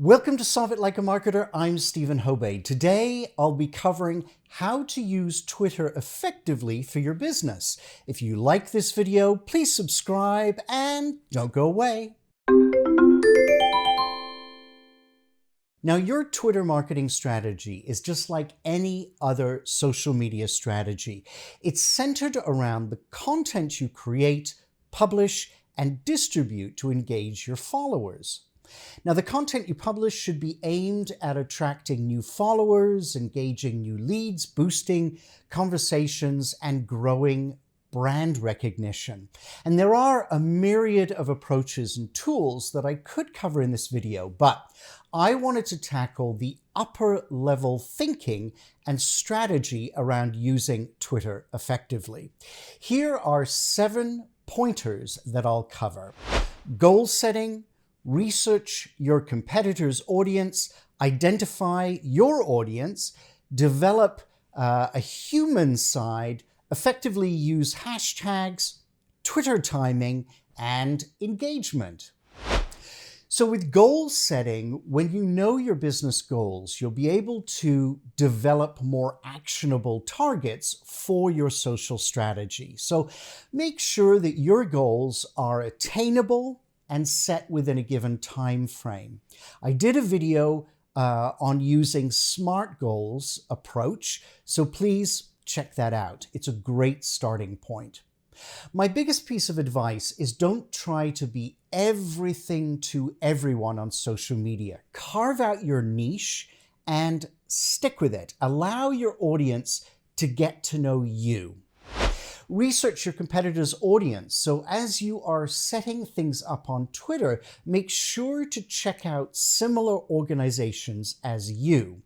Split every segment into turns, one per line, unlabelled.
Welcome to Solve It Like a Marketer. I'm Stephen Hobay. Today, I'll be covering how to use Twitter effectively for your business. If you like this video, please subscribe and don't go away. Now, your Twitter marketing strategy is just like any other social media strategy. It's centered around the content you create, publish, and distribute to engage your followers. Now, the content you publish should be aimed at attracting new followers, engaging new leads, boosting conversations, and growing brand recognition. And there are a myriad of approaches and tools that I could cover in this video, but I wanted to tackle the upper level thinking and strategy around using Twitter effectively. Here are 7 pointers that I'll cover. Goal setting, research your competitor's audience, identify your audience, develop a human side, effectively use hashtags, Twitter timing, and engagement. So with goal setting, when you know your business goals, you'll be able to develop more actionable targets for your social strategy. So make sure that your goals are attainable and set within a given time frame. I did a video on using SMART goals approach, so please check that out. It's a great starting point. My biggest piece of advice is don't try to be everything to everyone on social media. Carve out your niche and stick with it. Allow your audience to get to know you. Research your competitor's audience. So as you are setting things up on Twitter, make sure to check out similar organizations as you.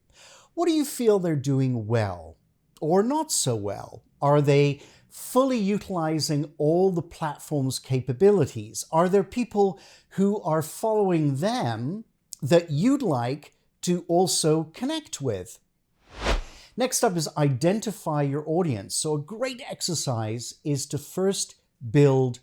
What do you feel they're doing well or not so well? Are they fully utilizing all the platform's capabilities? Are there people who are following them that you'd like to also connect with? Next up is identify your audience. So a great exercise is to first build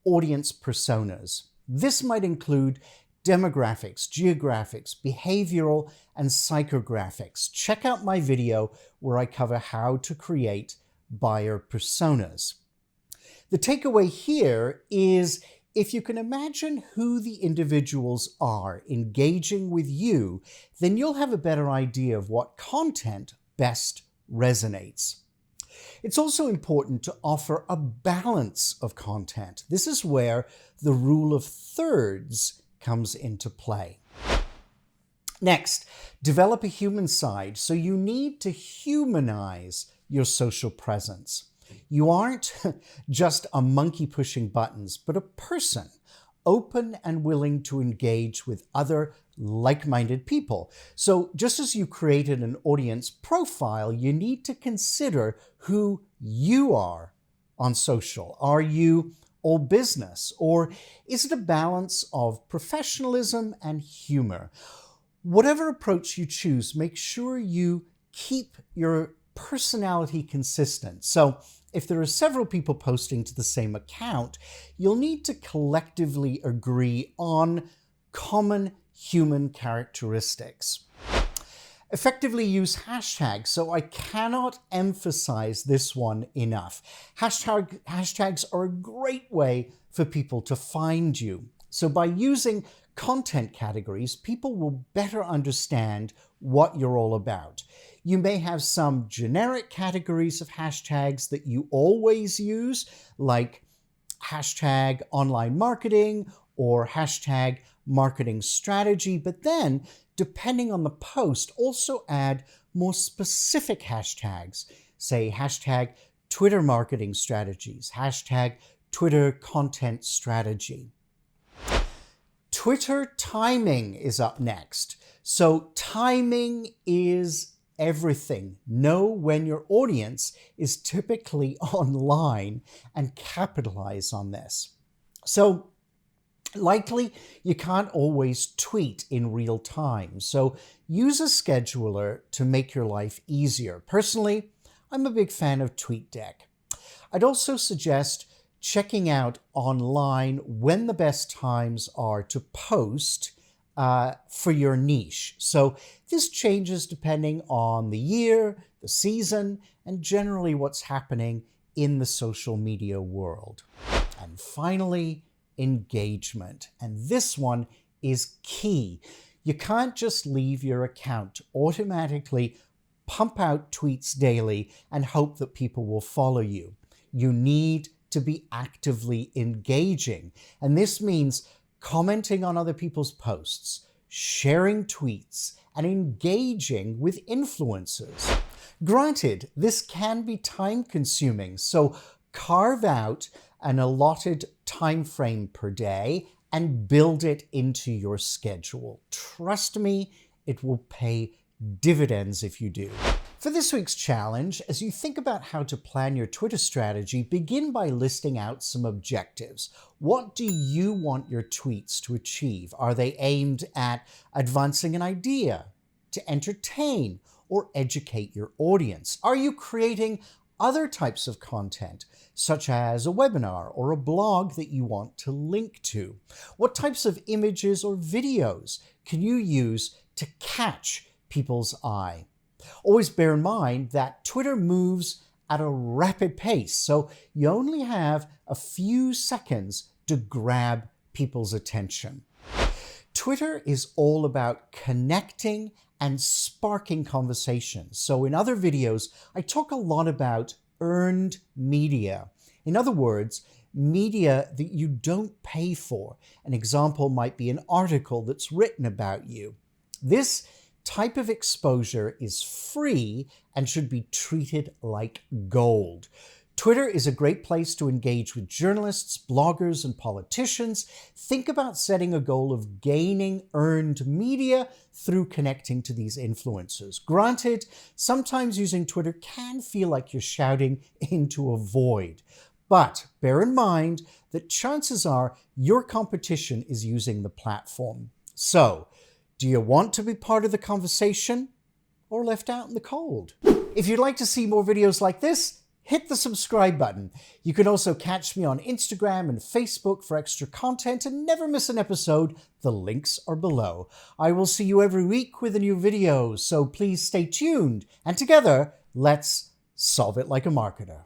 audience personas. This might include demographics, geographics, behavioral, and psychographics. Check out my video where I cover how to create buyer personas. The takeaway here is if you can imagine who the individuals are engaging with you, then you'll have a better idea of what content best resonates. It's also important to offer a balance of content. This is where the rule of thirds comes into play. Next, develop a human side. So you need to humanize your social presence. You aren't just a monkey pushing buttons, but a person, open and willing to engage with other like-minded people. So just as you created an audience profile, you need to consider who you are on social. Are you all business, or is it a balance of professionalism and humor? Whatever approach you choose, make sure you keep your personality consistent. So if there are several people posting to the same account, you'll need to collectively agree on common human characteristics. Effectively use hashtags. So I cannot emphasize this one enough. Hashtags are a great way for people to find you. So by using content categories, people will better understand what you're all about. You may have some generic categories of hashtags that you always use, like hashtag online marketing or hashtag marketing strategy, but then depending on the post, also add more specific hashtags, say hashtag Twitter marketing strategies, hashtag Twitter content strategy. Twitter timing is up next. So timing is everything. Know when your audience is typically online and capitalize on this. So likely you can't always tweet in real time. So use a scheduler to make your life easier. Personally, I'm a big fan of TweetDeck. I'd also suggest checking out online when the best times are to post for your niche. So this changes depending on the year, the season, and generally what's happening in the social media world. And finally, engagement. And this one is key. You can't just leave your account to automatically pump out tweets daily and hope that people will follow you. You need to be actively engaging. And this means commenting on other people's posts, sharing tweets, and engaging with influencers. Granted, this can be time-consuming, so carve out an allotted time frame per day and build it into your schedule. Trust me, it will pay dividends if you do. For this week's challenge, as you think about how to plan your Twitter strategy, begin by listing out some objectives. What do you want your tweets to achieve? Are they aimed at advancing an idea, to entertain, or educate your audience? Are you creating other types of content, such as a webinar or a blog that you want to link to? What types of images or videos can you use to catch people's eye? Always bear in mind that Twitter moves at a rapid pace, so you only have a few seconds to grab people's attention. Twitter is all about connecting and sparking conversations. So in other videos, I talk a lot about earned media. In other words, media that you don't pay for. An example might be an article that's written about you. This type of exposure is free and should be treated like gold. Twitter is a great place to engage with journalists, bloggers, and politicians. Think about setting a goal of gaining earned media through connecting to these influencers. Granted, sometimes using Twitter can feel like you're shouting into a void, but bear in mind that chances are your competition is using the platform. So, do you want to be part of the conversation or left out in the cold? If you'd like to see more videos like this, hit the subscribe button. You can also catch me on Instagram and Facebook for extra content and never miss an episode. The links are below. I will see you every week with a new video, so please stay tuned. And together, let's solve it like a marketer.